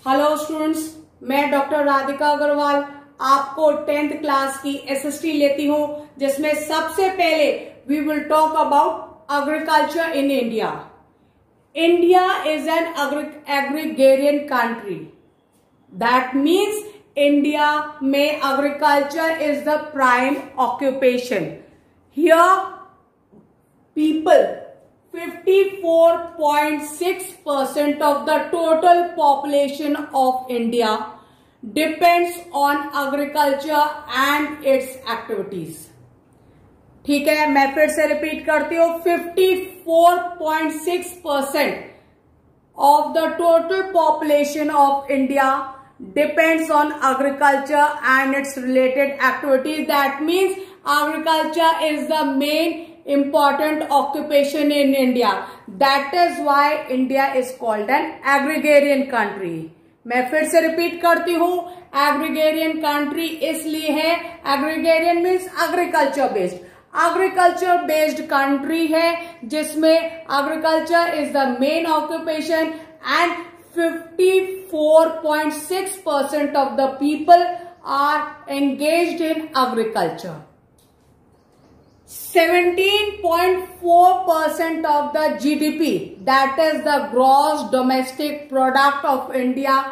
Hello students, मैं doctor Radhika Agarwal आपको 10th class की एसएसटी लेती हूं, जिसमें सबसे पहले we will talk about agriculture in India. India is an agrarian country. That means India में agriculture is the prime occupation. Here people 54.6% of the total population of India depends on agriculture and its activities। ठीक है, मैं फिर से repeat करती हूँ, 54.6% of the total population of India depends on agriculture and its related activities। That means agriculture is the main important occupation in India. That is why India is called an agrarian country। मैं फिर से repeat करती हूँ, agrarian country इसलिए है, agrarian means agriculture based। agriculture based country है जिसमें agriculture is the main occupation and 54.6% of the people are engaged in agriculture। 17.4% of the GDP, that is the gross domestic product of India,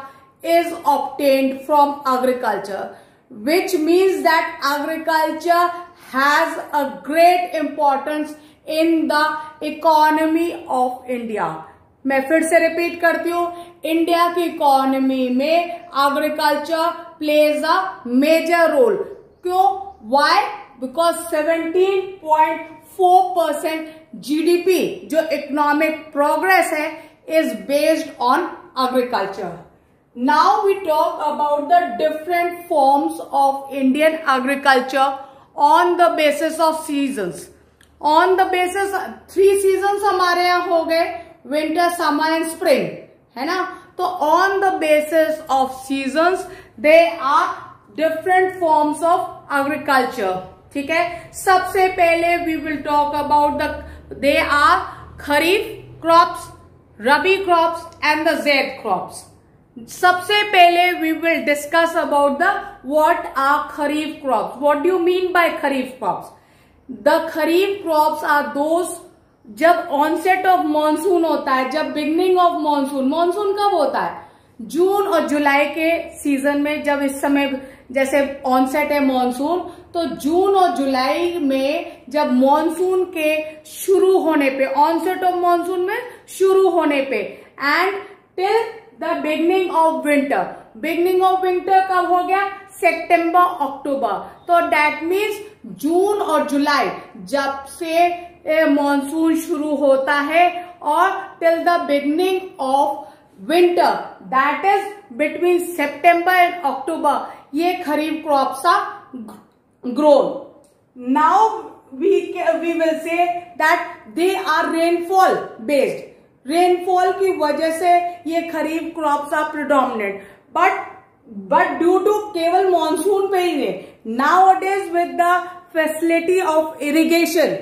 is obtained from agriculture, which means that agriculture has a great importance in the economy of India। मैं फिर से repeat करती हूँ, India की economy में agriculture plays a major role. क्यों? Why? Because 17.4% GDP जो economic progress है is based on agriculture। Now we talk about the different forms of Indian agriculture on the basis of seasons। On the basis 3 seasons हमारे यहाँ हो गए, winter, summer and spring, है ना। तो on the basis of seasons there are different forms of agriculture। ठीक है, सबसे पहले we will talk about they are kharif crops, rabi crops and the zaid crops. सबसे पहले we will discuss about the what are kharif crops. What do you mean by kharif crops? The kharif crops are those जब onset of monsoon होता है, जब beginning of monsoon. Monsoon कब होता है? जून और जुलाई के सीजन में। जब इस समय जैसे ऑनसेट है मॉनसून, तो जून और जुलाई में जब मॉनसून के शुरू होने पे, ऑनसेट ऑफ मॉनसून में शुरू होने पे, and till the beginning of winter. Beginning of winter कब हो गया? सितंबर अक्टूबर। तो दैट मीन्स जून और जुलाई जब से मॉनसून शुरू होता है और till the beginning of winter, that is between September and October, ये kharif crops are grown। Now we will say that they are rainfall based। Rainfall की वजह से ये kharif crops are predominant, but due to केवल मॉनसून पे ही नहीं, nowadays with the facility of irrigation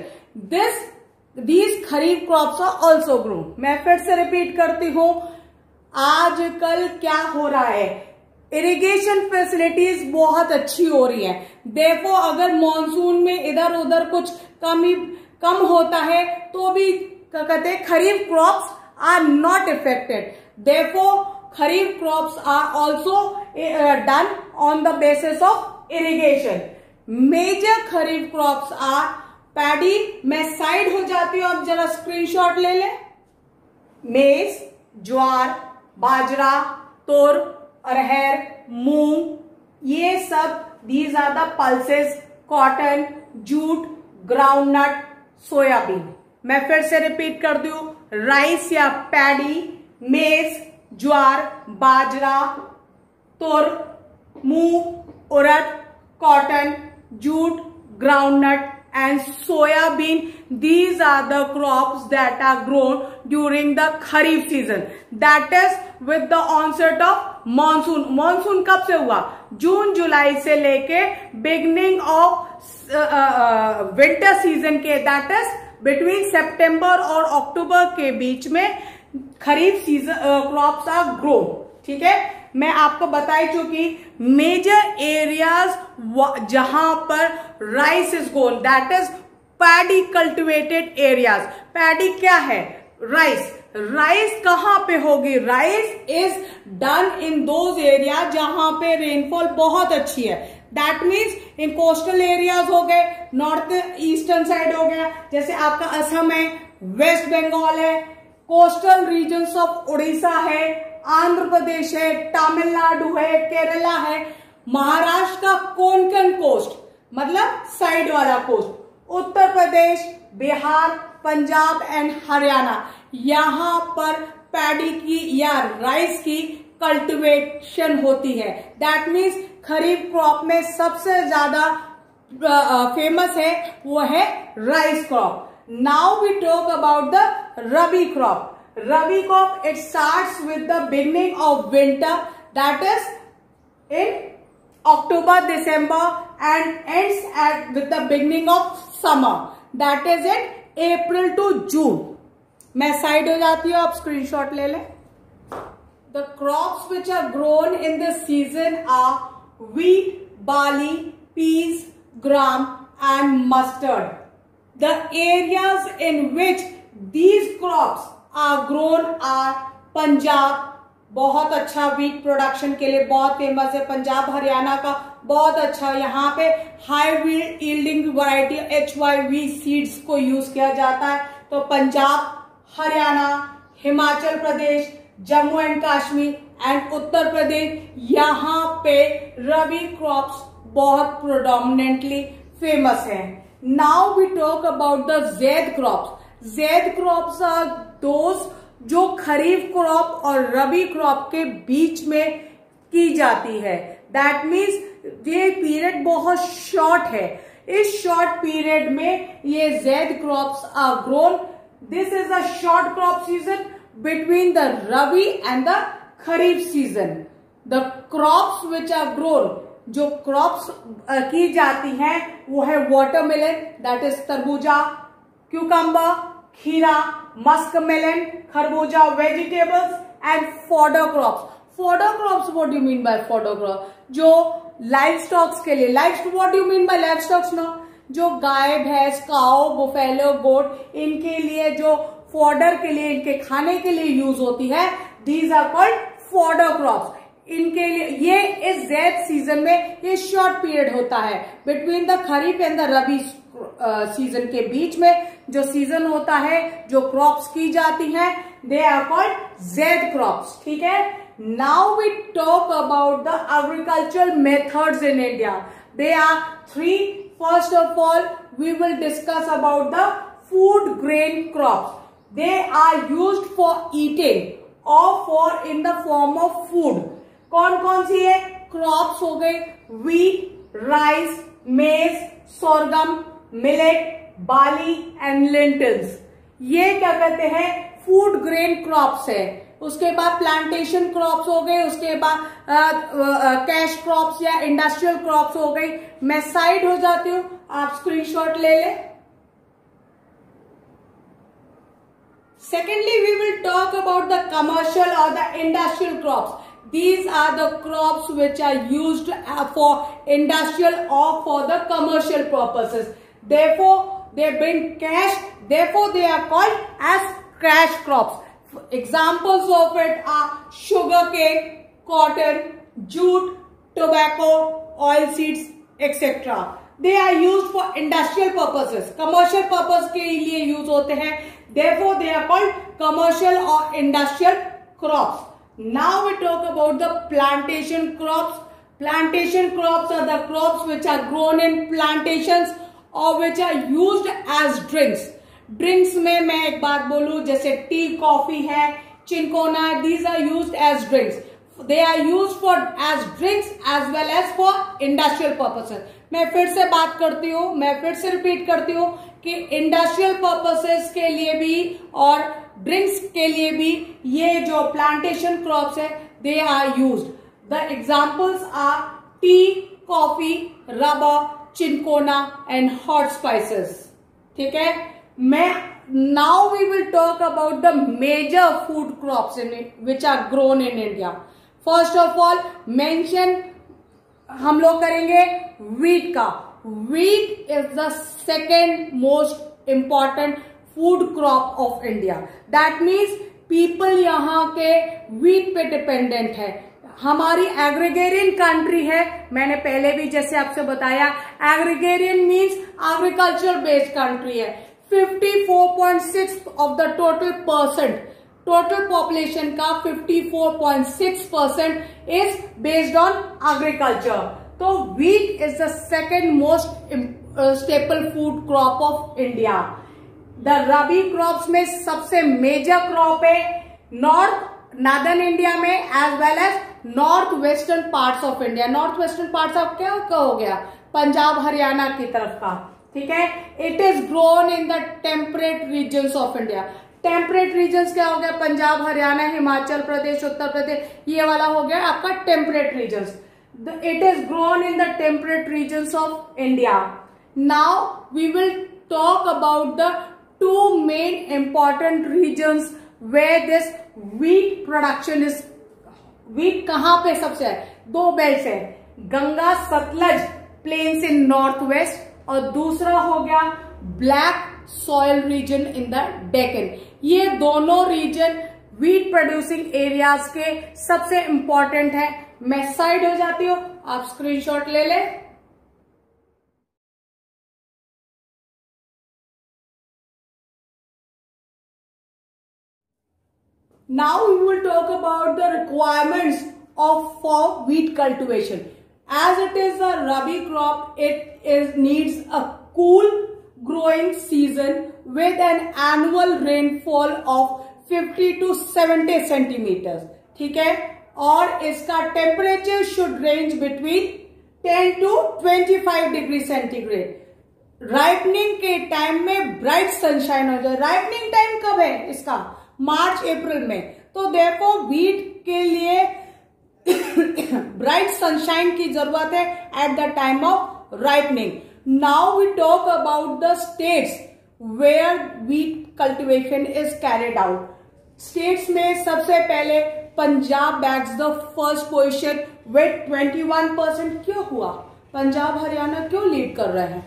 these kharif crops are also grown. मैं फिर से रिपीट करती हूं, आजकल क्या हो रहा है, इरिगेशन फैसिलिटीज बहुत अच्छी हो रही हैं। देखो, अगर मॉनसून में इधर उधर कुछ कम होता है तो भी कहते हैं kharif crops are not affected. देखो, kharif crops are also done on the basis of irrigation. Major kharif crops are paddy. मैं साइड हो जाती हूं, अब जरा स्क्रीनशॉट ले ले। मेज, ज्वार, बाजरा, तुर, अरहर, मूंग, ये सब these are the pulses. Cotton, jute, groundnut, soybean. मैं फिर से रिपीट कर दूं, राइस या पैडी, मेज, jowar, bajra, tur, moong, urad, cotton, jute, groundnut and soyabean। These are the crops that are grown during the kharif season, that is with the onset of monsoon। monsoon कब से हुआ? जून जुलाई से लेके beginning of winter season के, that is between सितंबर और अक्टूबर के बीच में खरीफ season crops are grow. ठीक है, मैं आपको बता ही चुकी, मेजर एरियाज जहां पर rice is grown, that is paddy cultivated areas. Paddy क्या है? राइस। राइस कहां पे होगी? Rice is done in those area जहां पे रेनफॉल बहुत अच्छी है। That means in coastal areas हो गए, नॉर्थ ईस्टर्न साइड हो गया, जैसे आपका असम है, वेस्ट बंगाल है, कोस्टल रीजन्स ऑफ उड़ीसा है, आंध्र प्रदेश है, तमिलनाडु है, केरला है, महाराष्ट्र का कोंकण कोस्ट मतलब साइड वाला कोस्ट, उत्तर प्रदेश, बिहार, पंजाब एंड हरियाणा, यहां पर पैडी की या राइस की कल्टीवेशन होती है। दैट मीन्स खरीफ क्रॉप में सबसे ज्यादा फेमस है वो है rice crop. Now we talk about the rabi crop. Rabi crop, it starts with the beginning of winter, that is in October, December, and ends with the beginning of summer, that is in April to June. मैं side हो जाती हूँ, आप screenshot ले लें। The crops which are grown in this season are wheat, barley, peas, gram, and mustard. The areas in which these crops are grown are Punjab, बहुत अच्छा wheat production के लिए बहुत फेमस है। पंजाब हरियाणा का बहुत अच्छा, यहाँ पे high yielding variety HYV seeds को यूज किया जाता है। तो पंजाब, हरियाणा, हिमाचल प्रदेश, जम्मू एंड कश्मीर एंड उत्तर प्रदेश, यहाँ पे रबी क्रॉप्स बहुत प्रोडोमिनेंटली फेमस है। Now we talk about the zaid crops. Zaid crops are those जो खरीफ क्रॉप और रबी क्रॉप के बीच में की जाती है। दैट मीन्स ये पीरियड बहुत शॉर्ट है। इस शॉर्ट पीरियड में ये zaid crops are grown. This is a short crop season between the rabi and the kharif season. The crops which are grown, जो क्रॉप्स की जाती हैं वो है वाटरमेलन, दैट इज तरबूजा, क्यूकम्बर, खीरा, मस्कमेलन, खरबूजा, vegetables and fodder crops. Fodder crops, what do you mean by fodder crop? जो लाइव स्टॉक्स के लिए, what do you mean by live stocks? No, जो गाय, भैंस, काओ, बुफेलो, गोट, इनके लिए जो फॉडर के लिए, इनके खाने के लिए यूज होती है, these are called fodder crops. इनके लिए ये इस ज़ैद सीजन में ये शॉर्ट पीरियड होता है between the kharif and the rabi season के बीच में जो सीजन होता है, जो क्रॉप्स की जाती हैं, they are called zaid crops. ठीक है। Now we talk about the agricultural methods in India. They are 3. First of all we will discuss about the food grain crops. They are used for eating और for in the form of food. कौन कौन सी है? Crops हो गए wheat, rice, maize, sorghum, millet, barley and lentils. ये क्या कहते हैं? फूड ग्रेन क्रॉप्स है। उसके बाद प्लांटेशन क्रॉप्स हो गए, उसके बाद कैश क्रॉप्स या इंडस्ट्रियल क्रॉप्स हो गई। मैं साइड हो जाती हूं, आप स्क्रीनशॉट ले लें। Secondly, we will talk about the commercial or the industrial crops. These are the crops which are used for industrial or for the commercial purposes. Therefore, they bring cash. Therefore, they are called as cash crops. Examples of it are sugarcane, cotton, jute, tobacco, oil seeds, etc. They are used for industrial purposes. Commercial purpose के लिए use होते हैं. Therefore, they are called commercial or industrial crops. Now we talk about the plantation crops. Plantation crops are the crops which are grown in plantations or which are used as drinks. Drinks में मैं एक बात बोलूं, जैसे T, coffee है, चिंकोना, these are used as drinks. They are used for as drinks as well as for industrial purposes. मैं फिर से बात करती हूँ, मैं फिर से रिपीट करती हूँ कि इंडस्ट्रियल पर्पसेस के लिए भी और ड्रिंक्स के लिए भी ये जो प्लांटेशन क्रॉप्स है, they are used. The examples are tea, coffee, rubber, cinchona and hot spices. ठीक है. मैं now we will talk about the major food crops in which are grown in India. First of all mention हम लोग करेंगे wheat का. Wheat is the second most important food crop of India. That means people यहाँ के wheat पे dependent है. हमारी agrarian country है. मैंने पहले भी जैसे आपसे बताया, agrarian means agriculture based country है. 54.6 ऑफ द टोटल पॉपुलेशन का 54.6% इज बेस्ड ऑन एग्रीकल्चर. तो wheat is the second most staple food crop of India. The rabi crops में सबसे मेजर क्रॉप है नॉर्दर्न इंडिया में as well as north western parts of India. North western parts of क्या हो गया, पंजाब हरियाणा की तरफ का. ठीक है. It is grown in the temperate regions of India. Temperate regions क्या हो गया, पंजाब हरियाणा हिमाचल प्रदेश उत्तर प्रदेश, ये वाला हो गया आपका temperate regions. It is grown in the temperate regions of India. Now we will talk about the two main important regions where this wheat production is. wheat कहां पे सबसे है, दो बेल्ट है, Ganga Sutlej plains in north west और दूसरा हो गया black soil region in the Deccan. ये दोनों रीजन व्हीट प्रोड्यूसिंग एरियाज के सबसे इंपॉर्टेंट है. मैं साइड हो जाती हूँ, आप स्क्रीनशॉट ले लें. Now we will talk about the requirements for wheat cultivation. As it is a rabi crop, it needs a cool growing season with an annual rainfall of 50 to 70 centimeters. ठीक है. और इसका temperature should range between 10 to 25 degree centigrade. Ripening के time में bright sunshine हो जाए. Ripening time कब है इसका, मार्च अप्रैल में. तो देखो व्हीट के लिए ब्राइट सनशाइन की जरूरत है at the time of ripening. Now we talk about the states where wheat cultivation is carried out. States में सबसे पहले Punjab bags the first position with 21%. क्यों हुआ, पंजाब हरियाणा क्यों लीड कर रहे हैं,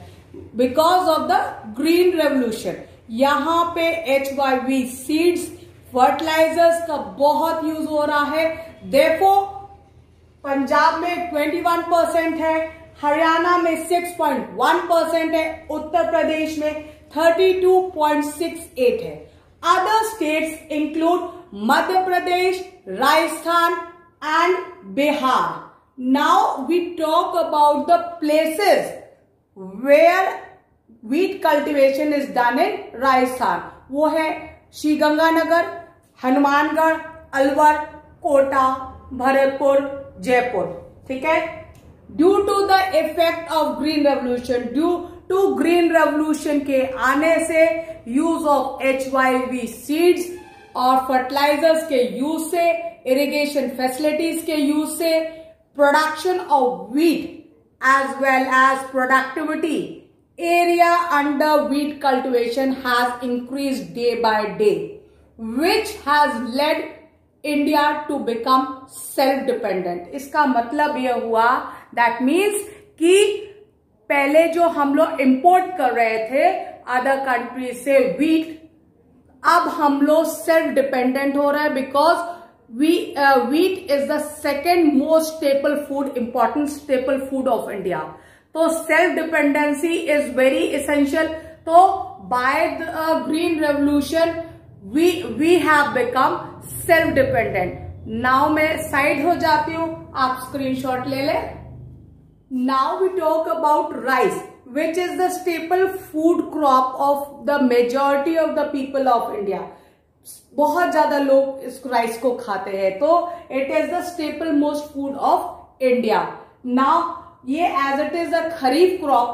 because of the green revolution. यहाँ पे HYV सीड्स फर्टिलाइजर्स का बहुत यूज हो रहा है. देखो पंजाब में 21% है, हरियाणा में 6.1% है, उत्तर प्रदेश में 32.68 है. Other states include Madhya Pradesh, Rajasthan and Bihar. Now we talk about the places where wheat cultivation is done in Rajasthan. वो है श्रीगंगानगर, हनुमानगढ़, अलवर, कोटा, भरतपुर, जयपुर. ठीक है. Due to the effect of green revolution, due to green revolution के आने से यूज ऑफ HYV सीड्स और fertilisers के use से, इरिगेशन फैसिलिटीज के यूज से, production of wheat as well as productivity area under wheat cultivation has increased day by day, which has led India to become self-dependent. इसका मतलब यह हुआ, that means कि पहले जो हम लोग import कर रहे थे other country से wheat, अब हम लोग self-dependent हो रहे हैं because wheat is the second most staple food, important staple food of India. तो self dependency is very essential. तो by the green revolution we have become self dependent. Now मैं साइड हो जाती हूं, आप स्क्रीनशॉट ले लें. Now we talk about rice which is the staple food crop of the majority of the people of India. बहुत ज्यादा लोग इस राइस को खाते हैं. तो it is the staple most food of India. Now ये as it is a kharif crop,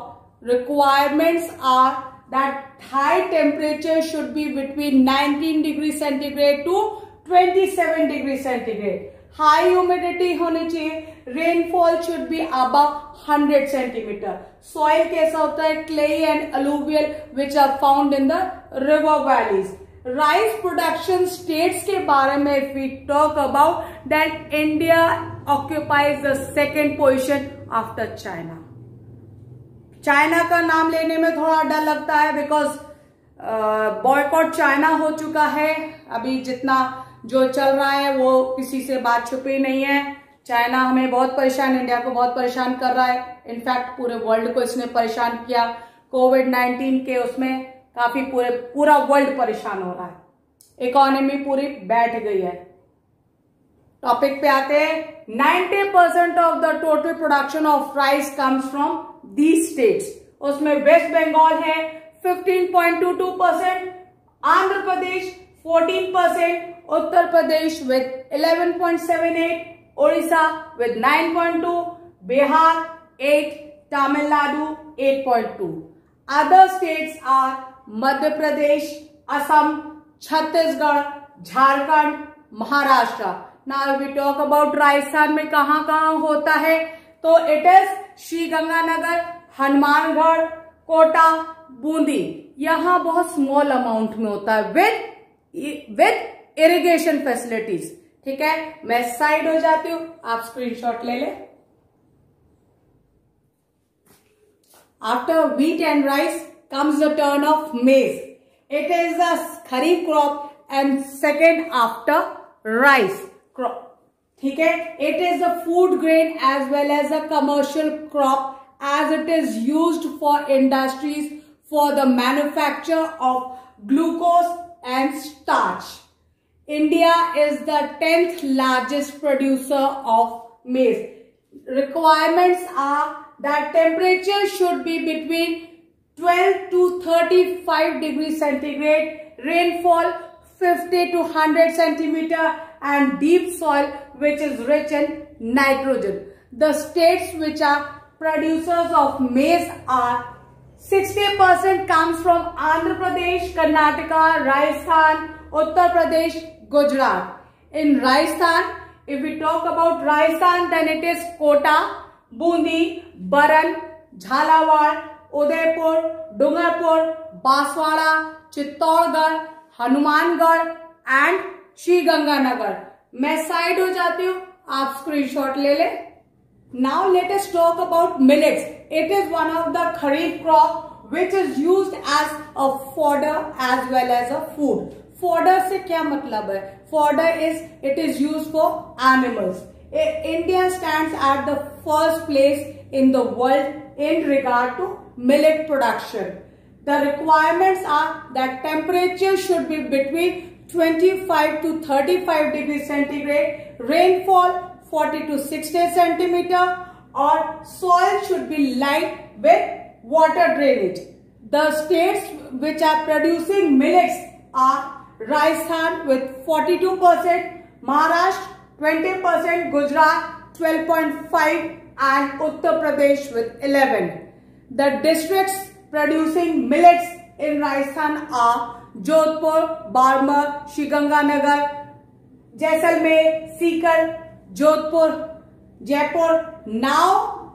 requirements are that high temperature should be between 19 degree centigrade to 27 degree centigrade. High humidity होनी चाहिए. Rainfall should be above 100 centimetre. Soil कैसा होता है, clay and alluvial which are found in the river valleys. Rice production states के बारे में if we talk about, then India occupies the second position after China. China का नाम लेने में थोड़ा डर लगता है बिकॉज बॉयकॉट चाइना हो चुका है। अभी जितना जो चल रहा है वो किसी से बात छुपी नहीं है। चाइना हमें बहुत परेशान, इंडिया को बहुत परेशान कर रहा है। इनफैक्ट पूरे वर्ल्ड को इसने परेशान किया। कोविड-19 के उसमें काफी पूरा वर्ल्ड परेशान हो रहा है। इकोनॉमी पूरी बैठ गई है। टॉपिक पे आते हैं। 90% of the total production of rice comes from these states. उसमें वेस्ट बंगाल है 15.22%, Andhra Pradesh 14%, Uttar Pradesh with 11.78%, Odisha with 9.2%, Bihar 8%, Tamil Nadu 8.2%. Other states are Madhya Pradesh, Assam, Chhattisgarh, Jharkhand, Maharashtra. Now if we talk about Rajasthan में कहाँ कहाँ होता है तो it is श्रीगंगानगर, हनुमानगढ़, कोटा, बूंदी. यहाँ बहुत स्मॉल अमाउंट में होता है विद इरिगेशन फैसिलिटीज. ठीक है, मैं साइड हो जाती हूँ, आप स्क्रीनशॉट ले लें. After wheat and rice comes the turn of maize. It is the kharif crop and second after rice crop. ठीक है, it is a food grain as well as a commercial crop as it is used for industries for the manufacture of glucose and starch. India is the 10th largest producer of maize. Requirements are that temperature should be between 12 to 35 degrees centigrade, rainfall 50 to 100 centimeter, and deep soil which is rich in nitrogen. The states which are producers of maize are 60% comes from Andhra Pradesh, Karnataka, Rajasthan, Uttar Pradesh, Gujarat. In Rajasthan, if we talk about Rajasthan, then it is Kota, Bundi, Baran, Jhalawar, Udaipur, Dungarpur, Banswara, Chittorgarh, Hanumangarh and Sriganganagar. मैं side हो जाती हूँ, आप screenshot ले लें. Now let us talk about millets. It is one of the kharif crop which is used as a fodder as well as a food. Fodder से क्या मतलब है? Fodder is it is used for animals. India stands at the first place in the world in regard to millet production. The requirements are that temperature should be between 25 to 35 degrees centigrade, rainfall 40 to 60 centimeter, or soil should be light with water drainage. The states which are producing millets are Rajasthan with 42%, Maharashtra 20%, Gujarat 12.5% and Uttar Pradesh with 11%. The districts producing millets in Rajasthan are Jodhpur, Barmer, Sriganganagar, Jaisalmer, Sikar, Jodhpur, Jaipur. Now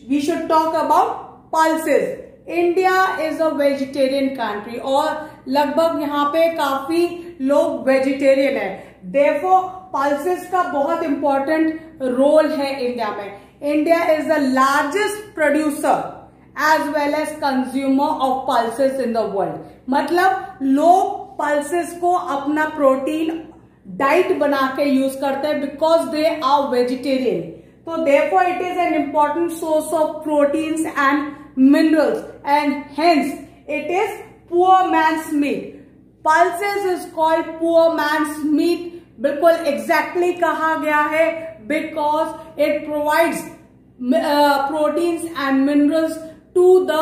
we should talk about pulses. India is a vegetarian country और लगभग यहाँ पे काफी लोग vegetarian है. Therefore pulses का बहुत important role है इंडिया में. India is the largest producer as well as consumer of pulses in the world. मतलब लोग पल्सेस को अपना प्रोटीन डाइट बना के यूज करते हैं बिकॉज दे आर वेजिटेरियन. तो therefore it is an important source of proteins and minerals and hence it is poor man's meat. Pulses is called poor man's meat. बिल्कुल exactly कहा गया है because it provides proteins and minerals to the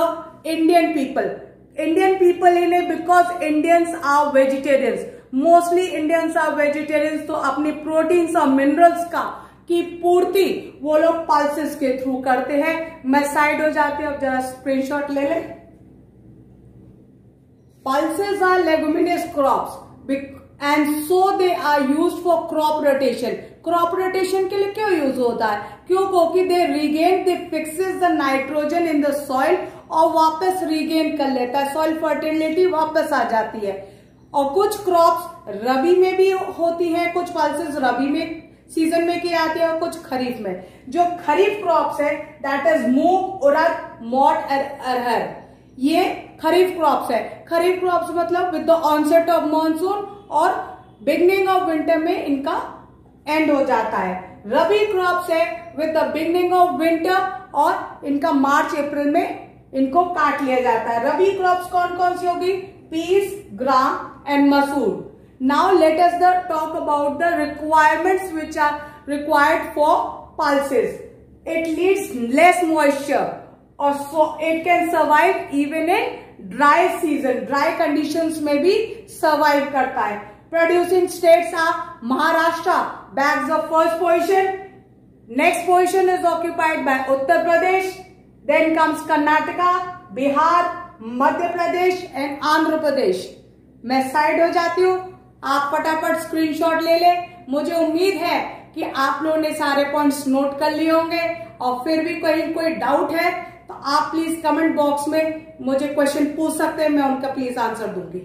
Indian people. Indian people in it because Indians are vegetarians. Mostly Indians are vegetarians. तो अपनी proteins और minerals का की पूर्ति वो लोग पल्सेस के थ्रू करते हैं. मैं साइड हो जाती हूँ, जरा स्क्रीनशॉट ले लें. Pulses are leguminous crops and so they are used for crop rotation. Crop rotation के लिए क्यों यूज होता है? क्योंकि they regain, they fixes the nitrogen in the soil और वापस regain कर लेता है. soil fertility वापस आ जाती है. और कुछ क्रॉप्स रबी में भी होती हैं, कुछ पल्सेस रबी में सीजन में की जाती है और कुछ खरीफ में। जो खरीफ क्रॉप्स है दैट इज मूंग, उड़द, मोठ, अरहर, ये खरीफ क्रॉप्स है। खरीफ क्रॉप्स मतलब with the onset of monsoon और बिगनिंग ऑफ विंटर में इनका एंड हो जाता है। रबी क्रॉप्स है with the beginning of winter और इनका मार्च अप्रैल में इनको काट लिया जाता है। रबी क्रॉप्स कौन कौन सी होगी? पीस, ग्राम एंड मसूर। Now let us talk about the requirements which are required for pulses. It needs less moisture or so it can survive even in dry season. Dry conditions में भी survive करता है। Producing states are Maharashtra, bags of first position. Next position is occupied by Uttar Pradesh. Then comes Karnataka, Bihar, Madhya Pradesh and Andhra Pradesh. मैं side हो जाती हूँ, आप फटाफट स्क्रीनशॉट ले ले। मुझे उम्मीद है कि आप लोगों ने सारे पॉइंट्स नोट कर लिए होंगे और फिर भी कहीं कोई डाउट है तो आप प्लीज कमेंट बॉक्स में मुझे क्वेश्चन पूछ सकते हैं, मैं उनका प्लीज आंसर दूंगी।